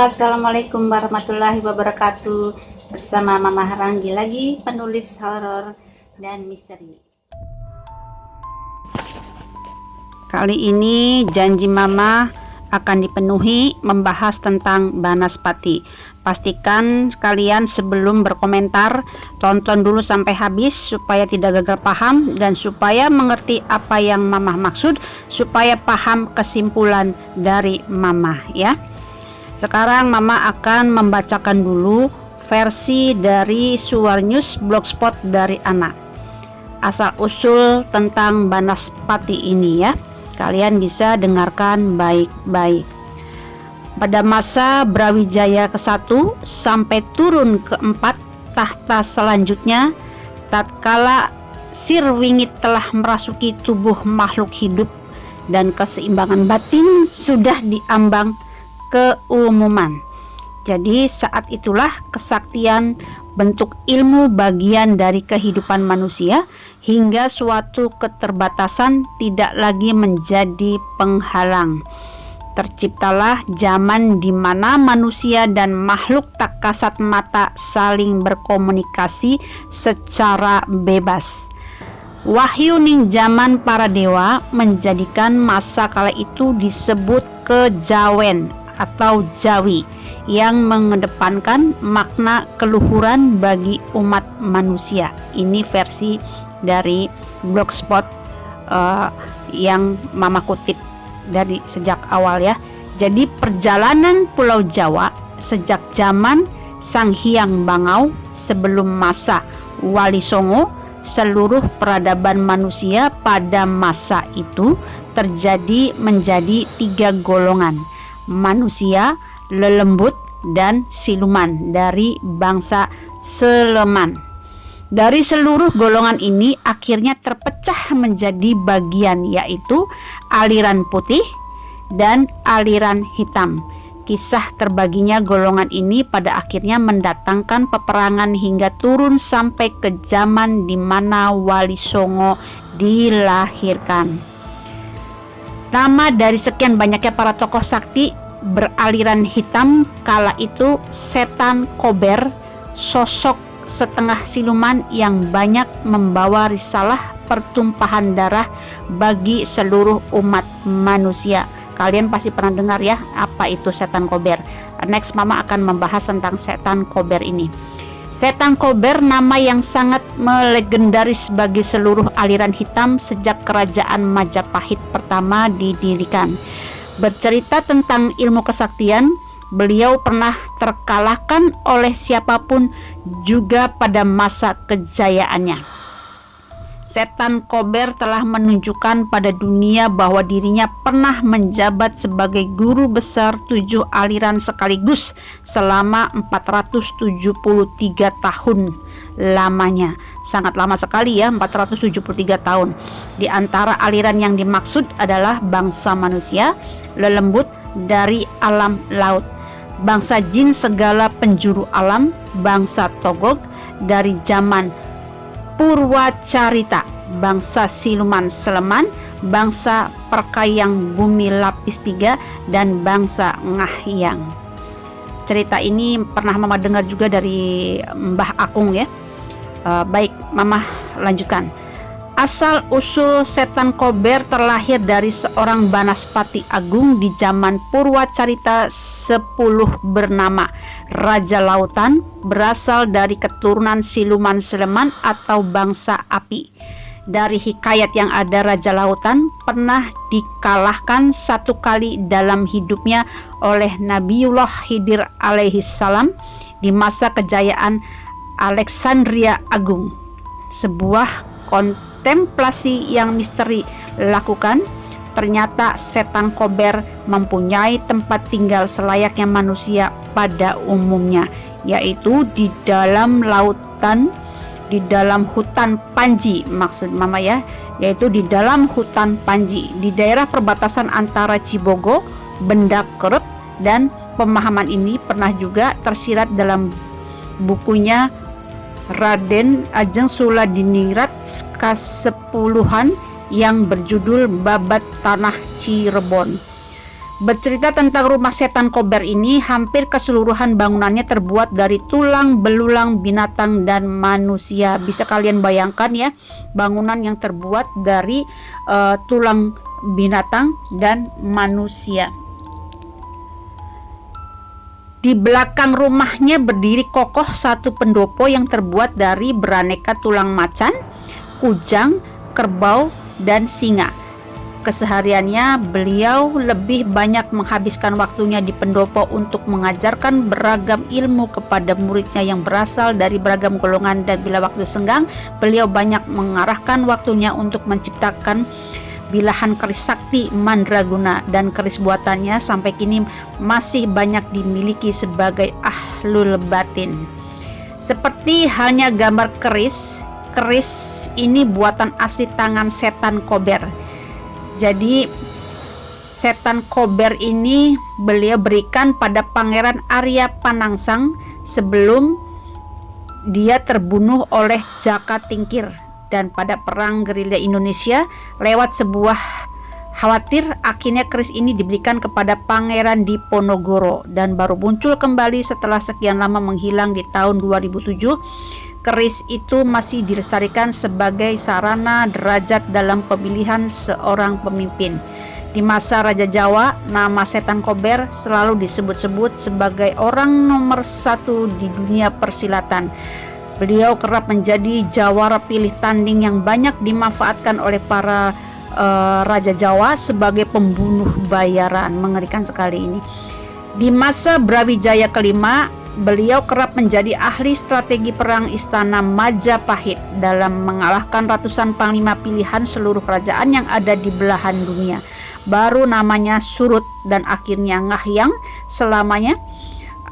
Assalamualaikum warahmatullahi wabarakatuh. Bersama Mama Haranggi lagi, penulis horor dan misteri. Kali ini janji Mama akan dipenuhi membahas tentang Banaspati. Pastikan kalian sebelum berkomentar tonton dulu sampai habis supaya tidak gagal paham dan supaya mengerti apa yang Mama maksud, supaya paham kesimpulan dari Mama ya. Sekarang Mama akan membacakan dulu versi dari Suwarnews Blogspot dari anak. Asal usul tentang Banaspati ini ya. Kalian bisa dengarkan baik-baik. Pada masa Brawijaya ke-1 sampai turun ke-4 tahta selanjutnya, tatkala Sirwingit telah merasuki tubuh makhluk hidup dan keseimbangan batin sudah diambang keumuman. Jadi saat itulah kesaktian bentuk ilmu bagian dari kehidupan manusia hingga suatu keterbatasan tidak lagi menjadi penghalang. Terciptalah zaman di mana manusia dan makhluk tak kasat mata saling berkomunikasi secara bebas. Wahyu ning zaman para dewa menjadikan masa kala itu disebut kejawen atau Jawi yang mengedepankan makna keluhuran bagi umat manusia. Ini versi dari Blogspot yang Mama kutip dari sejak awal ya. Jadi perjalanan Pulau Jawa sejak zaman Sang Hyang Bangau sebelum masa Wali Songo, seluruh peradaban manusia pada masa itu terjadi menjadi 3 golongan: manusia, lelembut, dan siluman dari bangsa Sleman. Dari seluruh golongan ini akhirnya terpecah menjadi bagian, yaitu aliran putih dan aliran hitam. Kisah terbaginya golongan ini pada akhirnya mendatangkan peperangan hingga turun sampai ke zaman di mana Wali Songo dilahirkan. Nama dari sekian banyaknya para tokoh sakti beraliran hitam kala itu Setan Kober, sosok setengah siluman yang banyak membawa risalah pertumpahan darah bagi seluruh umat manusia. Kalian pasti pernah dengar ya apa itu Setan Kober. Next Mama akan membahas tentang Setan Kober ini. Setan Kober nama yang sangat melegendaris bagi seluruh aliran hitam sejak kerajaan Majapahit pertama didirikan. Bercerita tentang ilmu kesaktian, beliau pernah terkalahkan oleh siapapun juga pada masa kejayaannya. Setan Kober telah menunjukkan pada dunia bahwa dirinya pernah menjabat sebagai guru besar 7 aliran sekaligus selama 473 tahun lamanya. Sangat lama sekali ya, 473 tahun. Di antara aliran yang dimaksud adalah bangsa manusia, lelembut dari alam laut, bangsa jin segala penjuru alam, bangsa Togog dari zaman Purwacarita, bangsa siluman Sleman, bangsa perkayang bumi lapis 3, dan bangsa Ngahyang. Cerita ini pernah Mama dengar juga dari Mbah Akung ya. Baik, Mama lanjutkan. Asal usul Setan Kober terlahir dari seorang Banaspati Agung di zaman Purwacarita 10 bernama Raja Lautan, berasal dari keturunan siluman Sleman atau bangsa api. Dari hikayat yang ada, Raja Lautan pernah dikalahkan 1 kali dalam hidupnya oleh Nabiullah Khidir alaihi salam di masa kejayaan Alexandria Agung. Sebuah kontemplasi yang misteri lakukan, ternyata Setan Kober mempunyai tempat tinggal selayaknya manusia pada umumnya, yaitu di dalam lautan, di dalam hutan Panji, maksud Mama ya, yaitu di dalam hutan Panji di daerah perbatasan antara Cibogo, Benda Kerep, dan pemahaman ini pernah juga tersirat dalam bukunya Raden Ajeng Suladiningrat ke-10 yang berjudul Babat Tanah Cirebon. Bercerita tentang rumah setan Kober ini, hampir keseluruhan bangunannya terbuat dari tulang belulang binatang dan manusia. Bisa kalian bayangkan ya, bangunan yang terbuat dari tulang binatang dan manusia. Di belakang rumahnya berdiri kokoh satu pendopo yang terbuat dari beraneka tulang macan, kujang, kerbau, dan singa. Kesehariannya beliau lebih banyak menghabiskan waktunya di pendopo untuk mengajarkan beragam ilmu kepada muridnya yang berasal dari beragam golongan, dan bila waktu senggang beliau banyak mengarahkan waktunya untuk menciptakan bilahan keris sakti mandraguna, dan keris buatannya sampai kini masih banyak dimiliki sebagai ahlul batin. Seperti halnya gambar keris ini buatan asli tangan setan Kober. Jadi setan Kober ini beliau berikan pada Pangeran Arya Panangsang sebelum dia terbunuh oleh Jaka Tingkir, dan pada perang gerilya Indonesia lewat sebuah khawatir akhirnya keris ini diberikan kepada Pangeran Diponegoro dan baru muncul kembali setelah sekian lama menghilang di tahun 2007. Keris itu masih dilestarikan sebagai sarana derajat dalam pemilihan seorang pemimpin. Di masa Raja Jawa, nama setan Kober selalu disebut-sebut sebagai orang nomor satu di dunia persilatan. Beliau kerap menjadi jawara pilih tanding yang banyak dimanfaatkan oleh para Raja Jawa sebagai pembunuh bayaran. Mengerikan sekali ini. Di masa Brawijaya kelima, beliau kerap menjadi ahli strategi perang istana Majapahit dalam mengalahkan ratusan panglima pilihan seluruh kerajaan yang ada di belahan dunia. Baru namanya surut dan akhirnya ngahyang selamanya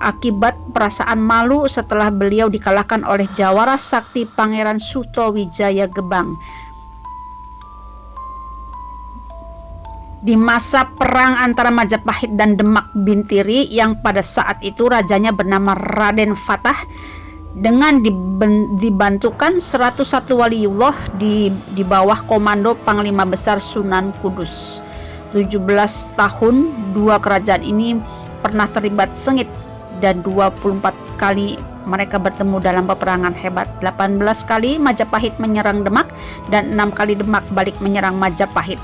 akibat perasaan malu setelah beliau dikalahkan oleh jawara sakti Pangeran Sutowijaya Gebang. Di masa perang antara Majapahit dan Demak Bintiri yang pada saat itu rajanya bernama Raden Fatah dengan dibantukan 101 waliullah di bawah komando Panglima Besar Sunan Kudus. 17 tahun dua kerajaan ini pernah terlibat sengit dan 24 kali mereka bertemu dalam peperangan hebat. 18 kali Majapahit menyerang Demak dan 6 kali Demak balik menyerang Majapahit.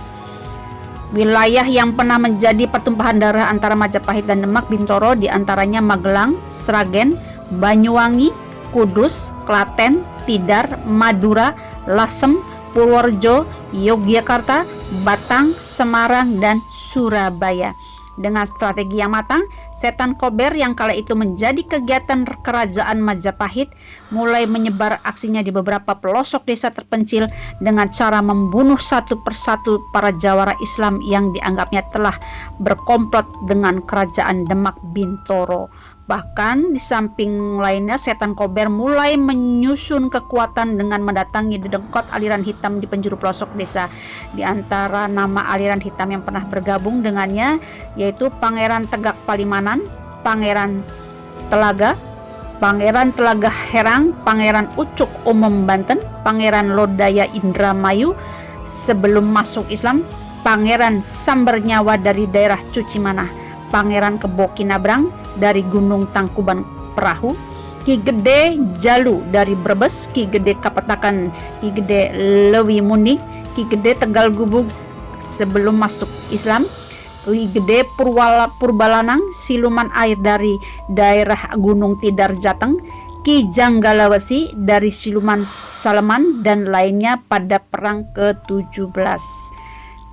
Wilayah yang pernah menjadi pertumpahan darah antara Majapahit dan Demak Bintoro diantaranya Magelang, Sragen, Banyuwangi, Kudus, Klaten, Tidar, Madura, Lasem, Purworejo, Yogyakarta, Batang, Semarang, dan Surabaya. Dengan strategi yang matang, setan Kober yang kala itu menjadi kegiatan kerajaan Majapahit mulai menyebar aksinya di beberapa pelosok desa terpencil dengan cara membunuh satu persatu para jawara Islam yang dianggapnya telah berkomplot dengan kerajaan Demak Bintoro. Bahkan di samping lainnya, setan Kober mulai menyusun kekuatan dengan mendatangi dedengkot aliran hitam di penjuru pelosok desa. Di antara nama aliran hitam yang pernah bergabung dengannya yaitu Pangeran Tegak Palimanan, Pangeran Telaga Herang, Pangeran Ucuk Umum Banten, Pangeran Lodaya Indramayu sebelum masuk Islam, Pangeran Sambernyawa dari daerah Cucimanah, Pangeran Kebokinabrang dari Gunung Tangkuban Perahu, Ki Gede Jalu dari Brebes, Ki Gede Kapetakan, Ki Gede Lewi Muni, Ki Gede Tegal Gubug sebelum masuk Islam, Ki Gede Purbalanang, siluman air dari daerah Gunung Tidar Jateng, Ki Janggalawesi dari siluman Salaman, dan lainnya pada perang ke-17.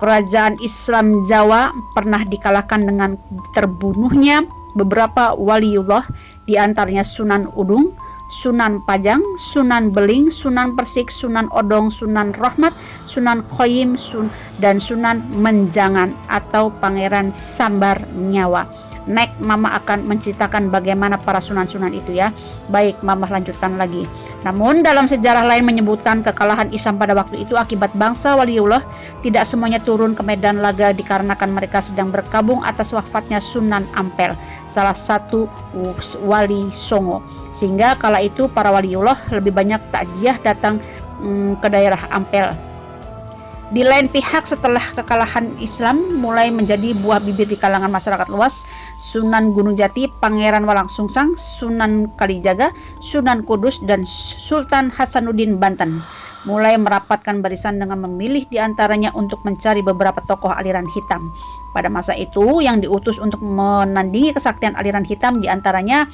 Kerajaan Islam Jawa pernah dikalahkan dengan terbunuhnya beberapa waliullah, di antaranya Sunan Udung, Sunan Pajang, Sunan Beling, Sunan Persik, Sunan Odong, Sunan Rahmat, Sunan Khoyim, dan Sunan Menjangan atau Pangeran Sambar Nyawa. Next, Mama akan menceritakan bagaimana para sunan-sunan itu ya. Baik, Mama lanjutkan lagi. Namun dalam sejarah lain menyebutkan kekalahan Islam pada waktu itu akibat bangsa waliullah tidak semuanya turun ke medan laga dikarenakan mereka sedang berkabung atas wafatnya Sunan Ampel, salah satu wali Songo. Sehingga kala itu para waliullah lebih banyak takziah datang ke daerah Ampel. Di lain pihak, setelah kekalahan Islam mulai menjadi buah bibir di kalangan masyarakat luas, Sunan Gunung Jati, Pangeran Walangsungsang, Sunan Kalijaga, Sunan Kudus, dan Sultan Hasanuddin Banten mulai merapatkan barisan dengan memilih diantaranya untuk mencari beberapa tokoh aliran hitam. Pada masa itu, yang diutus untuk menandingi kesaktian aliran hitam diantaranya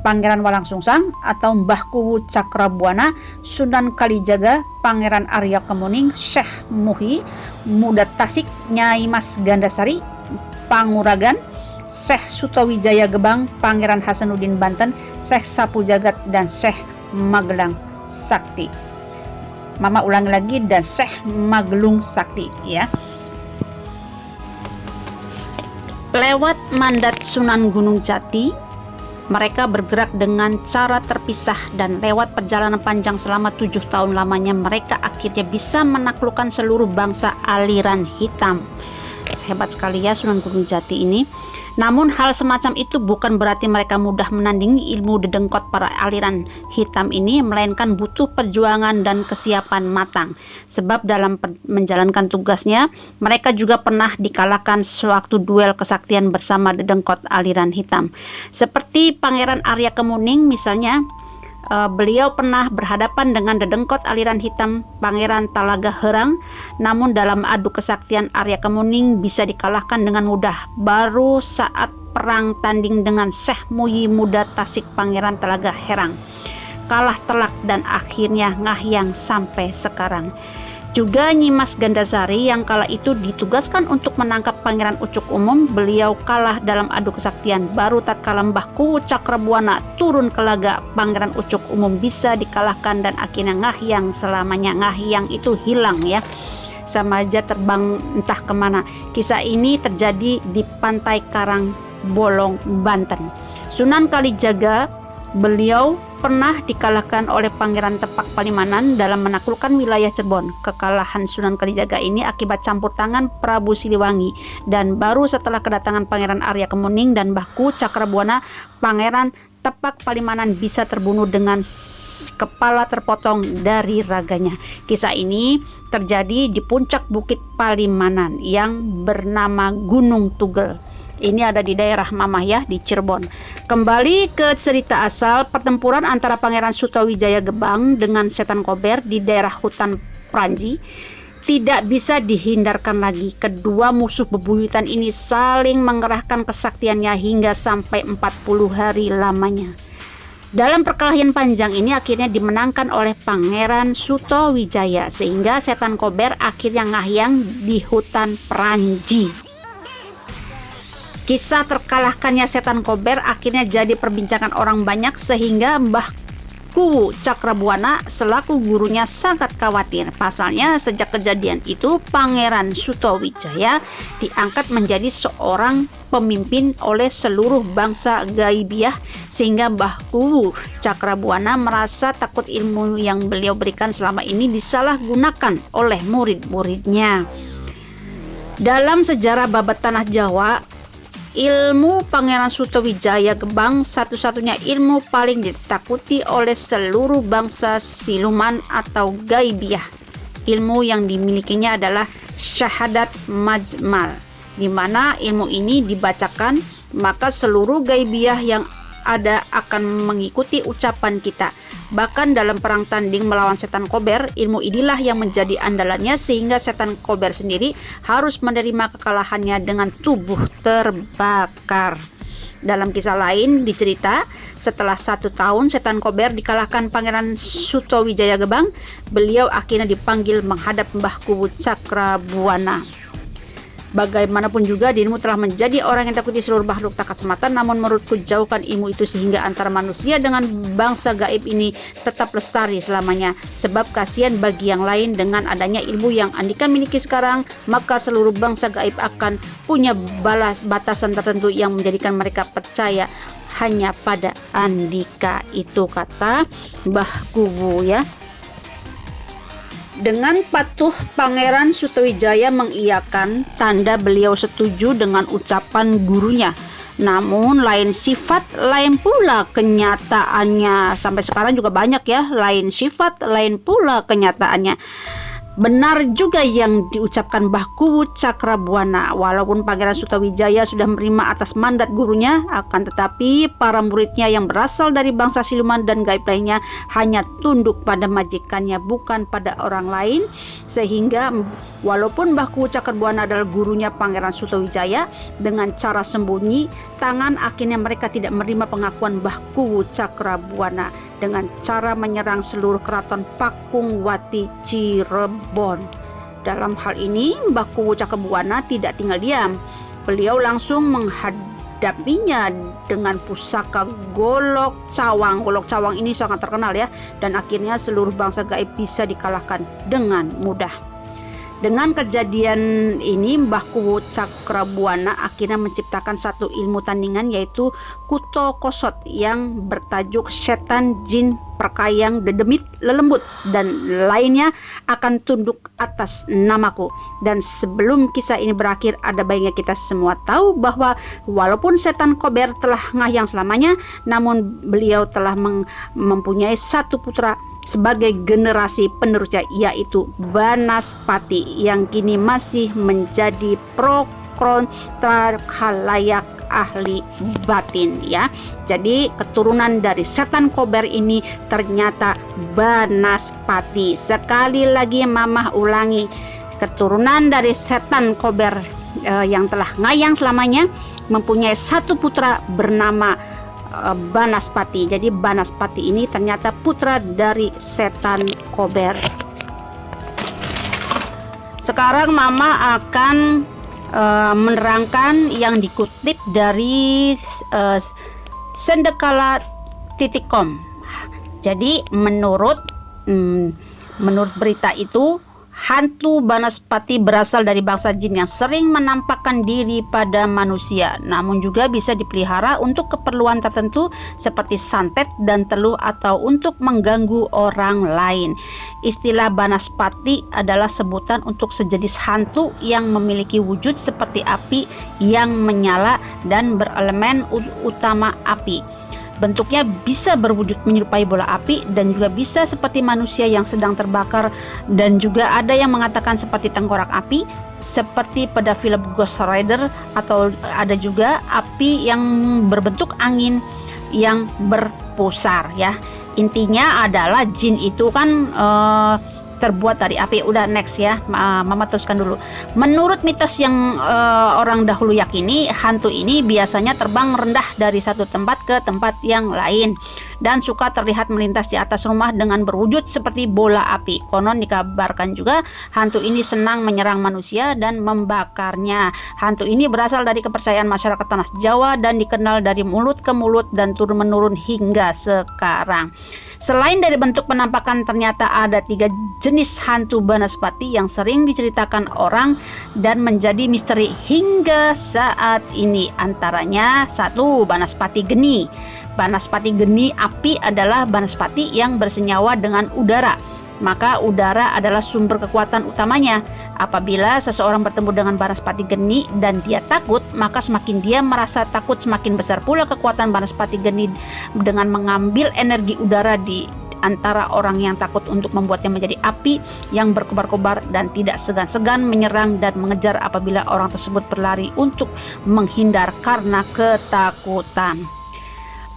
Pangeran Walangsungsang atau Mbah Kuwu Cakrabuana, Sunan Kalijaga, Pangeran Arya Kemuning, Syekh Muhi, Muda Tasik, Nyai Mas Gandasari, Panguragan, Syekh Sutowijaya Gebang, Pangeran Hasanuddin Banten, Syekh Sapu Jagat, dan Syekh Magelang Sakti. Mama ulangi lagi, dan Syekh Magelung Sakti ya. Lewat mandat Sunan Gunung Jati, mereka bergerak dengan cara terpisah, dan lewat perjalanan panjang selama 7 tahun lamanya mereka akhirnya bisa menaklukkan seluruh bangsa aliran hitam. Hebat sekali ya Sunan Gunung Jati ini. Namun hal semacam itu bukan berarti mereka mudah menandingi ilmu dedengkot para aliran hitam ini, melainkan butuh perjuangan dan kesiapan matang. Sebab dalam menjalankan tugasnya, mereka juga pernah dikalahkan sewaktu duel kesaktian bersama dedengkot aliran hitam. Seperti Pangeran Arya Kemuning misalnya, beliau pernah berhadapan dengan dedengkot aliran hitam Pangeran Talaga Herang, namun dalam adu kesaktian Arya Kemuning bisa dikalahkan dengan mudah. Baru saat perang tanding dengan Syekh Muyi Muda Tasik Pangeran Talaga Herang, kalah telak dan akhirnya ngahyang sampai sekarang. Juga Nyi Mas Gandasari yang kala itu ditugaskan untuk menangkap Pangeran Ucuk Umum, beliau kalah dalam adu kesaktian. Baru tatkala Mbah Kuwu Cakrabuana turun ke laga, Pangeran Ucuk Umum bisa dikalahkan dan akhirnya ngahyang selamanya. Ngahyang itu hilang ya, sama aja terbang entah kemana. Kisah ini terjadi di Pantai Karang Bolong, Banten. Sunan Kalijaga, beliau pernah dikalahkan oleh Pangeran Tepak Palimanan dalam menaklukkan wilayah Cirebon. Kekalahan Sunan Kalijaga ini akibat campur tangan Prabu Siliwangi, dan baru setelah kedatangan Pangeran Arya Kemuning dan Mbah Kuwu Cakrabuana, Pangeran Tepak Palimanan bisa terbunuh dengan kepala terpotong dari raganya. Kisah ini terjadi di puncak Bukit Palimanan yang bernama Gunung Tugel. Ini ada di daerah Mamah ya, di Cirebon. Kembali ke cerita asal, pertempuran antara Pangeran Sutowijaya Gebang dengan Setan Kober di daerah hutan Pranji tidak bisa dihindarkan lagi. Kedua musuh bebuyutan ini saling mengerahkan kesaktiannya hingga sampai 40 hari lamanya. Dalam perkelahian panjang ini akhirnya dimenangkan oleh Pangeran Sutowijaya, sehingga Setan Kober akhirnya ngahyang di hutan Pranji. Kisah terkalahkannya Setan Kober akhirnya jadi perbincangan orang banyak, sehingga Mbah Kuwu Cakrabuana selaku gurunya sangat khawatir. Pasalnya sejak kejadian itu Pangeran Sutowijaya diangkat menjadi seorang pemimpin oleh seluruh bangsa Gaibiah, sehingga Mbah Kuwu Cakrabuana merasa takut ilmu yang beliau berikan selama ini disalahgunakan oleh murid-muridnya. Dalam sejarah babat tanah Jawa, ilmu Pangeran Sutowijaya Gebang satu-satunya ilmu paling ditakuti oleh seluruh bangsa siluman atau Gaibiah. Ilmu yang dimilikinya adalah Syahadat Majmal, di mana ilmu ini dibacakan maka seluruh Gaibiah yang ada akan mengikuti ucapan kita. Bahkan dalam perang tanding melawan Setan Kober, ilmu inilah yang menjadi andalannya, sehingga Setan Kober sendiri harus menerima kekalahannya dengan tubuh terbakar. Dalam kisah lain dicerita, setelah 1 tahun Setan Kober dikalahkan Pangeran Sutowijaya Gebang, beliau akhirnya dipanggil menghadap Mbah Kuwu Cakrabuana. Bagaimanapun juga dirimu telah menjadi orang yang takuti seluruh makhluk tak kasmata, namun menurutku jauhkan ilmu itu sehingga antara manusia dengan bangsa gaib ini tetap lestari selamanya. Sebab kasihan bagi yang lain, dengan adanya ilmu yang Andika miliki sekarang, maka seluruh bangsa gaib akan punya batasan tertentu yang menjadikan mereka percaya hanya pada Andika. Itu kata Mbah Kuwu ya. Dengan patuh Pangeran Sutowijaya mengiyakan, tanda beliau setuju dengan ucapan gurunya. Namun lain sifat, lain pula kenyataannya. Sampai sekarang juga banyak ya, lain sifat, lain pula kenyataannya. Benar juga yang diucapkan Mbah Kuwu Cakrabuana, walaupun Pangeran Sutawijaya sudah menerima atas mandat gurunya, akan tetapi para muridnya yang berasal dari bangsa siluman dan gaib lainnya hanya tunduk pada majikannya, bukan pada orang lain. Sehingga walaupun Mbah Kuwu Cakrabuana adalah gurunya Pangeran Sutawijaya, dengan cara sembunyi tangan akhirnya mereka tidak menerima pengakuan Mbah Kuwu Cakrabuana dengan cara menyerang seluruh keraton Pakungwati Cirebon. Dalam hal ini Mbah Kuwu Cakrabuana tidak tinggal diam. Beliau langsung menghadapinya dengan pusaka Golok Cawang. Golok Cawang ini sangat terkenal ya, dan akhirnya seluruh bangsa gaib bisa dikalahkan dengan mudah. Dengan kejadian ini Mbah Kuwu Cakrabuana akhirnya menciptakan satu ilmu tandingan, yaitu Kuto Kosot yang bertajuk Setan Jin Perkayang Dedemit Lelembut dan lainnya akan tunduk atas namaku. Dan sebelum kisah ini berakhir, ada baiknya kita semua tahu bahwa walaupun setan Kober telah ngayang selamanya, namun beliau telah mempunyai satu putra sebagai generasi penerusnya, yaitu Banaspati, yang kini masih menjadi pro kontra khalayak ahli batin ya. Jadi keturunan dari setan Kober ini ternyata Banaspati. Sekali lagi Mamah ulangi, keturunan dari setan Kober yang telah ngayang selamanya mempunyai satu putra bernama Banaspati. Jadi Banaspati ini ternyata putra dari setan Kober. Sekarang Mama akan menerangkan yang dikutip dari sendekala.com. Jadi menurut berita itu, hantu Banaspati berasal dari bangsa jin yang sering menampakkan diri pada manusia, namun juga bisa dipelihara untuk keperluan tertentu seperti santet dan teluh atau untuk mengganggu orang lain. Istilah Banaspati adalah sebutan untuk sejenis hantu yang memiliki wujud seperti api yang menyala dan berelemen utama api. Bentuknya bisa berwujud menyerupai bola api dan juga bisa seperti manusia yang sedang terbakar, dan juga ada yang mengatakan seperti tengkorak api seperti pada film Ghost Rider, atau ada juga api yang berbentuk angin yang berpusar ya. Intinya adalah jin itu kan terbuat dari api. Udah, next ya, Mama teruskan dulu. Menurut mitos yang orang dahulu yakini, hantu ini biasanya terbang rendah dari satu tempat ke tempat yang lain dan suka terlihat melintas di atas rumah dengan berwujud seperti bola api. Konon dikabarkan juga hantu ini senang menyerang manusia dan membakarnya. Hantu ini berasal dari kepercayaan masyarakat tanah Jawa dan dikenal dari mulut ke mulut dan turun-menurun hingga sekarang. Selain dari bentuk penampakan, ternyata ada 3 jenis hantu Banaspati yang sering diceritakan orang dan menjadi misteri hingga saat ini. Antaranya 1. Banaspati Geni. Banaspati Geni api adalah Banaspati yang bersenyawa dengan udara. Maka udara adalah sumber kekuatan utamanya. Apabila seseorang bertemu dengan Banaspati Geni dan dia takut, maka semakin dia merasa takut, semakin besar pula kekuatan Banaspati Geni dengan mengambil energi udara di antara orang yang takut untuk membuatnya menjadi api yang berkobar-kobar dan tidak segan-segan menyerang dan mengejar apabila orang tersebut berlari untuk menghindar karena ketakutan.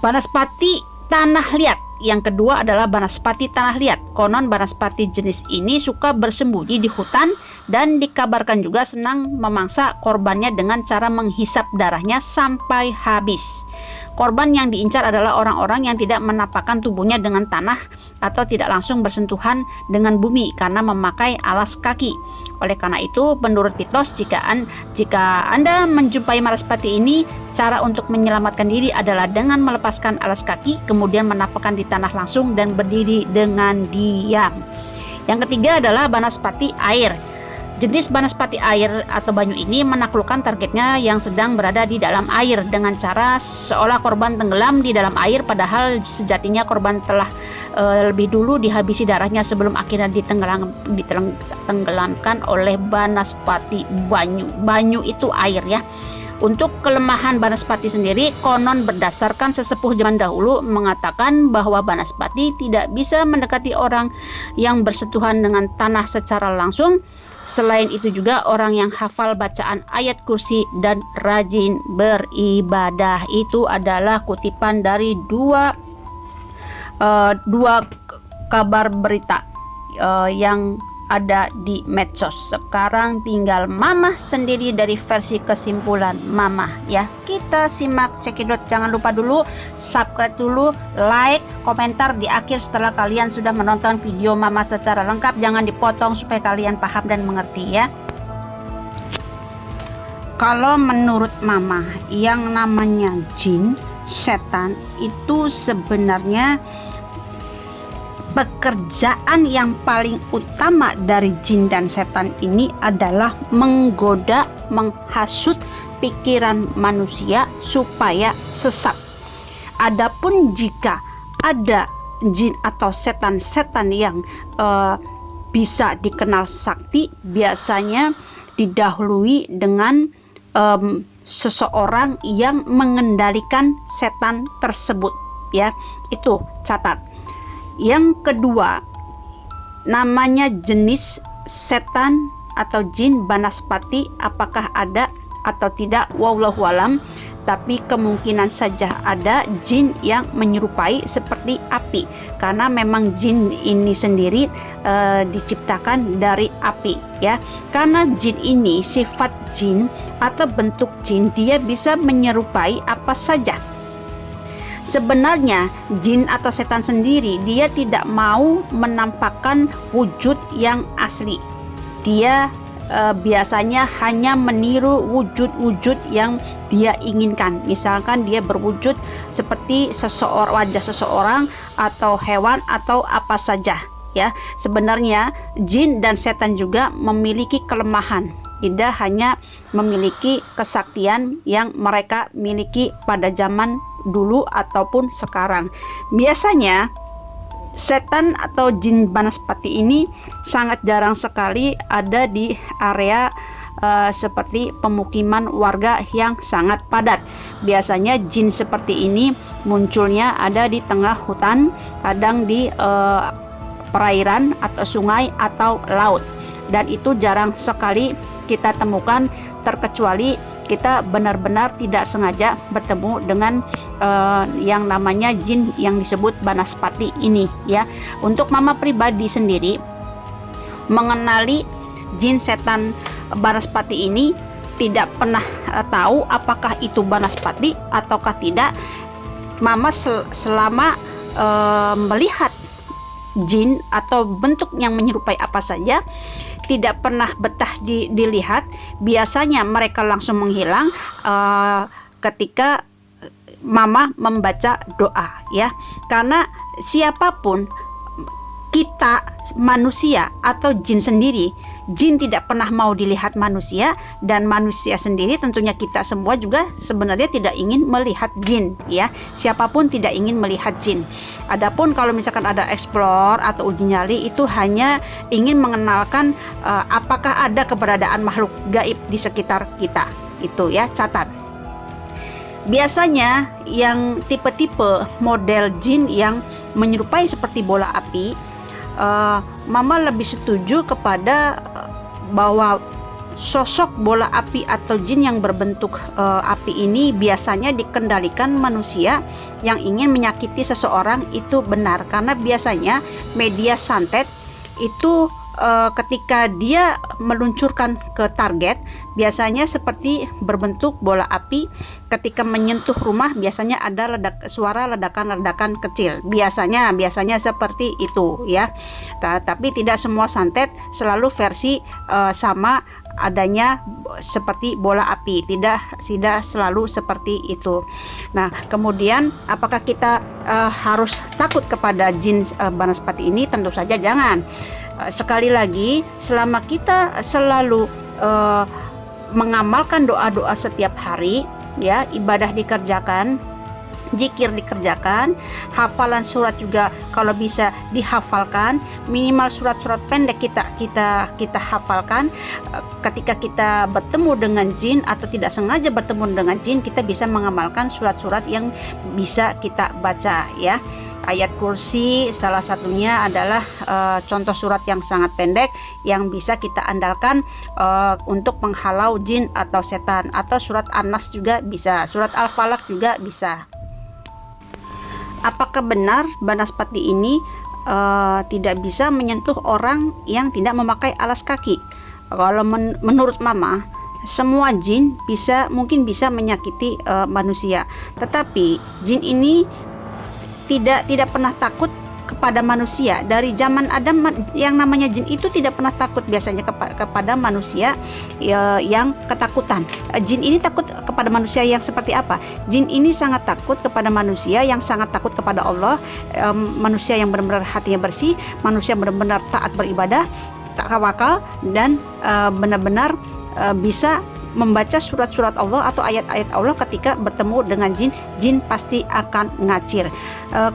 Banaspati Tanah Liat. Yang kedua adalah Banaspati Tanah Liat. Konon Banaspati jenis ini suka bersembunyi di hutan dan dikabarkan juga senang memangsa korbannya dengan cara menghisap darahnya sampai habis. Korban yang diincar adalah orang-orang yang tidak menampakkan tubuhnya dengan tanah atau tidak langsung bersentuhan dengan bumi karena memakai alas kaki. Oleh karena itu, menurut mitos, jika Anda menjumpai Banaspati ini, cara untuk menyelamatkan diri adalah dengan melepaskan alas kaki, kemudian menampakkan di tanah langsung dan berdiri dengan diam. Yang ketiga adalah Banaspati Air. Jenis Banaspati air atau banyu ini menaklukkan targetnya yang sedang berada di dalam air dengan cara seolah korban tenggelam di dalam air, padahal sejatinya korban telah lebih dulu dihabisi darahnya sebelum akhirnya ditenggelamkan oleh Banaspati banyu. Banyu itu air ya. Untuk kelemahan Banaspati sendiri, konon berdasarkan sesepuh zaman dahulu mengatakan bahwa Banaspati tidak bisa mendekati orang yang bersentuhan dengan tanah secara langsung. Selain itu juga orang yang hafal bacaan ayat kursi dan rajin beribadah. Itu adalah kutipan dari dua kabar berita yang ada di medsos. Sekarang tinggal Mama sendiri dari versi kesimpulan Mama ya. Kita simak cekidot. Jangan lupa dulu subscribe dulu, like, komentar di akhir setelah kalian sudah menonton video Mama secara lengkap. Jangan dipotong supaya kalian paham dan mengerti ya. Kalau menurut Mama, yang namanya jin, setan itu sebenarnya pekerjaan yang paling utama dari jin dan setan ini adalah menggoda, menghasut pikiran manusia supaya sesat. Adapun jika ada jin atau setan-setan yang bisa dikenal sakti, biasanya didahului dengan seseorang yang mengendalikan setan tersebut ya. Itu catat. Yang kedua, namanya jenis setan atau jin Banaspati, apakah ada atau tidak, wallahu alam. Tapi kemungkinan saja ada jin yang menyerupai seperti api, karena memang jin ini sendiri diciptakan dari api ya. Karena jin ini, sifat jin atau bentuk jin, dia bisa menyerupai apa saja. Sebenarnya jin atau setan sendiri dia tidak mau menampakkan wujud yang asli. Dia biasanya hanya meniru wujud-wujud yang dia inginkan. Misalkan dia berwujud seperti wajah seseorang atau hewan atau apa saja ya. Sebenarnya jin dan setan juga memiliki kelemahan. Tidak hanya memiliki kesaktian yang mereka miliki pada zaman dulu ataupun sekarang. Biasanya setan atau jin Banaspati ini sangat jarang sekali ada di area seperti pemukiman warga yang sangat padat. Biasanya jin seperti ini munculnya ada di tengah hutan, kadang di perairan atau sungai atau laut. Dan itu jarang sekali kita temukan, terkecuali kita benar-benar tidak sengaja bertemu dengan yang namanya jin yang disebut Banaspati ini ya. Untuk Mama pribadi sendiri mengenali jin setan Banaspati ini, tidak pernah tahu apakah itu Banaspati ataukah tidak. Mama selama melihat jin atau bentuk yang menyerupai apa saja, tidak pernah betah dilihat. Biasanya mereka langsung menghilang ketika Mama membaca doa ya. Karena siapapun, kita manusia atau jin sendiri, jin tidak pernah mau dilihat manusia, dan manusia sendiri tentunya kita semua juga sebenarnya tidak ingin melihat jin ya. Siapapun tidak ingin melihat jin. Adapun kalau misalkan ada explore atau uji nyali, itu hanya ingin mengenalkan apakah ada keberadaan makhluk gaib di sekitar kita. Itu ya, catat. Biasanya yang tipe-tipe model jin yang menyerupai seperti bola api, Mama lebih setuju kepada bahwa sosok bola api atau jin yang berbentuk api ini biasanya dikendalikan manusia yang ingin menyakiti seseorang. Itu benar, karena biasanya media santet itu ketika dia meluncurkan ke target biasanya seperti berbentuk bola api. Ketika menyentuh rumah biasanya ada suara ledakan-ledakan kecil, biasanya seperti itu ya. Tapi tidak semua santet selalu versi sama adanya seperti bola api, tidak selalu seperti itu. Nah, kemudian apakah kita harus takut kepada jin Banaspati ini? Tentu saja jangan. Sekali lagi, selama kita selalu mengamalkan doa-doa setiap hari ya, ibadah dikerjakan, Zikir dikerjakan, hafalan surat juga kalau bisa dihafalkan, minimal surat-surat pendek kita hafalkan. Ketika kita bertemu dengan jin atau tidak sengaja bertemu dengan jin, kita bisa mengamalkan surat-surat yang bisa kita baca ya. Ayat kursi salah satunya adalah contoh surat yang sangat pendek yang bisa kita andalkan untuk menghalau jin atau setan, atau surat An-Nas juga bisa, surat Al-Falaq juga bisa. Apakah benar Banaspati ini tidak bisa menyentuh orang yang tidak memakai alas kaki? Kalau menurut Mama, semua jin mungkin bisa menyakiti manusia, tetapi jin ini tidak pernah takut kepada manusia. Dari zaman Adam yang namanya jin itu tidak pernah takut biasanya kepada manusia yang ketakutan. Jin ini takut kepada manusia yang seperti apa? Jin ini sangat takut kepada manusia yang sangat takut kepada Allah, manusia yang benar-benar hatinya bersih, manusia benar-benar taat beribadah, tak tawakal, dan benar-benar bisa membaca surat-surat Allah atau ayat-ayat Allah. Ketika bertemu dengan jin pasti akan ngacir.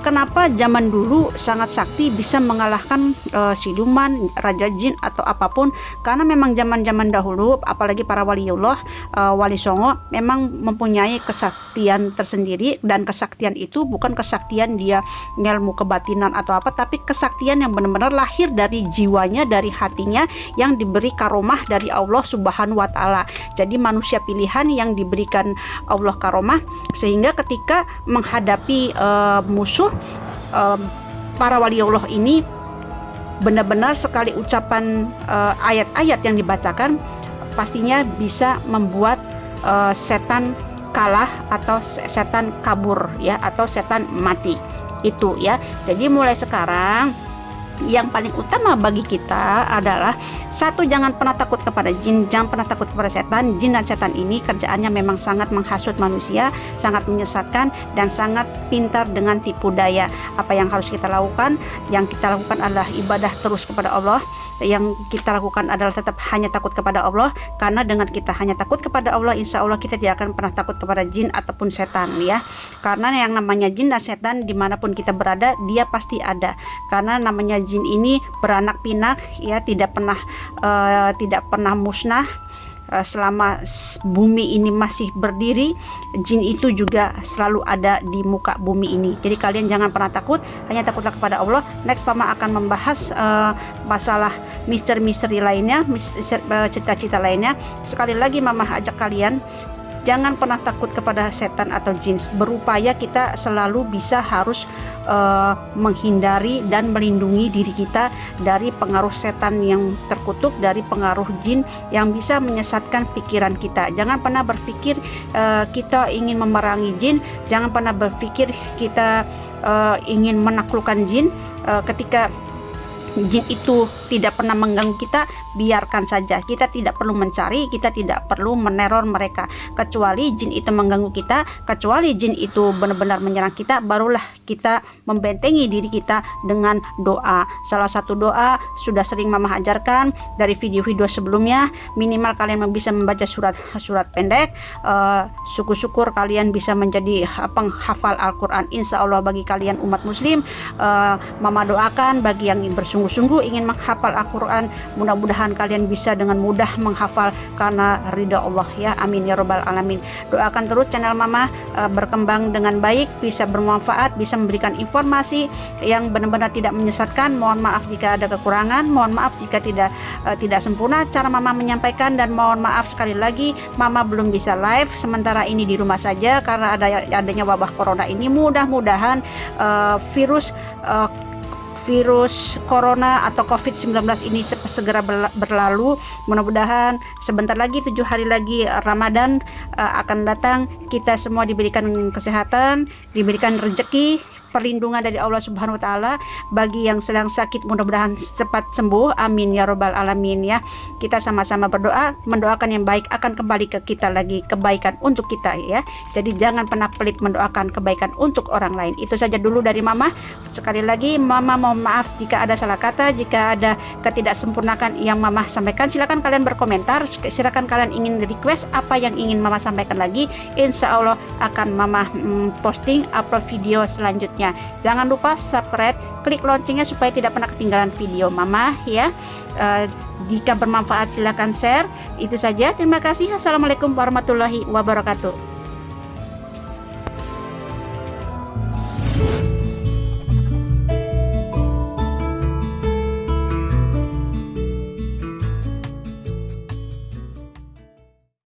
Kenapa zaman dulu sangat sakti bisa mengalahkan siluman, raja jin atau apapun? Karena memang zaman-zaman dahulu, apalagi para waliullah, wali songo memang mempunyai kesaktian tersendiri, dan kesaktian itu bukan kesaktian dia ilmu kebatinan atau apa, tapi kesaktian yang benar-benar lahir dari jiwanya, dari hatinya, yang diberi karomah dari Allah Subhanahu wa Ta'ala. Jadi manusia pilihan yang diberikan Allah karomah, sehingga ketika menghadapi musuh, para waliullah ini benar-benar sekali ucapan ayat-ayat yang dibacakan pastinya bisa membuat setan kalah atau setan kabur ya, atau setan mati itu ya. Jadi mulai sekarang yang paling utama bagi kita adalah satu, jangan pernah takut kepada jin, jangan pernah takut kepada setan. Jin dan setan ini kerjaannya memang sangat menghasut manusia, sangat menyesatkan, dan sangat pintar dengan tipu daya. Apa yang harus kita lakukan? Yang kita lakukan adalah ibadah terus kepada Allah. Yang kita lakukan adalah tetap hanya takut kepada Allah, karena dengan kita hanya takut kepada Allah, insya Allah kita tidak akan pernah takut kepada jin ataupun setan ya. Karena yang namanya jin dan setan dimanapun kita berada, dia pasti ada. Karena namanya jin ini beranak pinak ya, tidak pernah musnah. Selama bumi ini masih berdiri, jin itu juga selalu ada di muka bumi ini. Jadi kalian jangan pernah takut, hanya takutlah kepada Allah. Next Mama akan membahas masalah misteri-misteri lainnya, cita-cita lainnya. Sekali lagi Mama ajak kalian, jangan pernah takut kepada setan atau jin. Berupaya kita selalu harus menghindari dan melindungi diri kita dari pengaruh setan yang terkutuk, dari pengaruh jin yang bisa menyesatkan pikiran kita. Jangan pernah berpikir kita ingin memerangi jin, jangan pernah berpikir kita ingin menaklukkan jin. Ketika jin itu tidak pernah mengganggu kita, biarkan saja. Kita tidak perlu mencari, kita tidak perlu meneror mereka. Kecuali jin itu mengganggu kita, kecuali jin itu benar-benar menyerang kita, barulah kita membentengi diri kita dengan doa. Salah satu doa sudah sering Mama ajarkan dari video-video sebelumnya. Minimal kalian bisa membaca surat pendek. Syukur-syukur kalian bisa menjadi penghafal Al-Quran. Insya Allah bagi kalian umat muslim, Mama doakan bagi yang bersungguh-sungguh ingin menghafal Al-Quran, mudah-mudahan kalian bisa dengan mudah menghafal karena ridha Allah ya. Amin ya robbal alamin. Doakan terus channel Mama berkembang dengan baik, bisa bermanfaat, bisa memberikan informasi yang benar-benar tidak menyesatkan. Mohon maaf jika ada kekurangan, mohon maaf jika tidak sempurna cara Mama menyampaikan, dan mohon maaf sekali lagi Mama belum bisa live sementara ini di rumah saja karena adanya wabah corona ini. Mudah-mudahan virus corona atau COVID-19 ini segera berlalu. Mudah-mudahan sebentar lagi, 7 hari lagi Ramadan akan datang. Kita semua diberikan kesehatan, diberikan rezeki, perlindungan dari Allah Subhanahu wa taala. Bagi yang sedang sakit mudah-mudahan cepat sembuh, amin ya robbal alamin ya. Kita sama-sama berdoa, mendoakan yang baik akan kembali ke kita lagi, kebaikan untuk kita ya. Jadi jangan pernah pelit mendoakan kebaikan untuk orang lain. Itu saja dulu dari Mama. Sekali lagi Mama mohon maaf jika ada salah kata, jika ada ketidaksempurnaan yang Mama sampaikan. Silakan kalian berkomentar, silakan kalian ingin request apa yang ingin Mama sampaikan lagi. Insya Allah akan Mama posting upload video selanjutnya. Jangan lupa subscribe, klik loncengnya supaya tidak pernah ketinggalan video Mama ya. Jika bermanfaat silakan share. Itu saja, terima kasih. Assalamualaikum warahmatullahi wabarakatuh.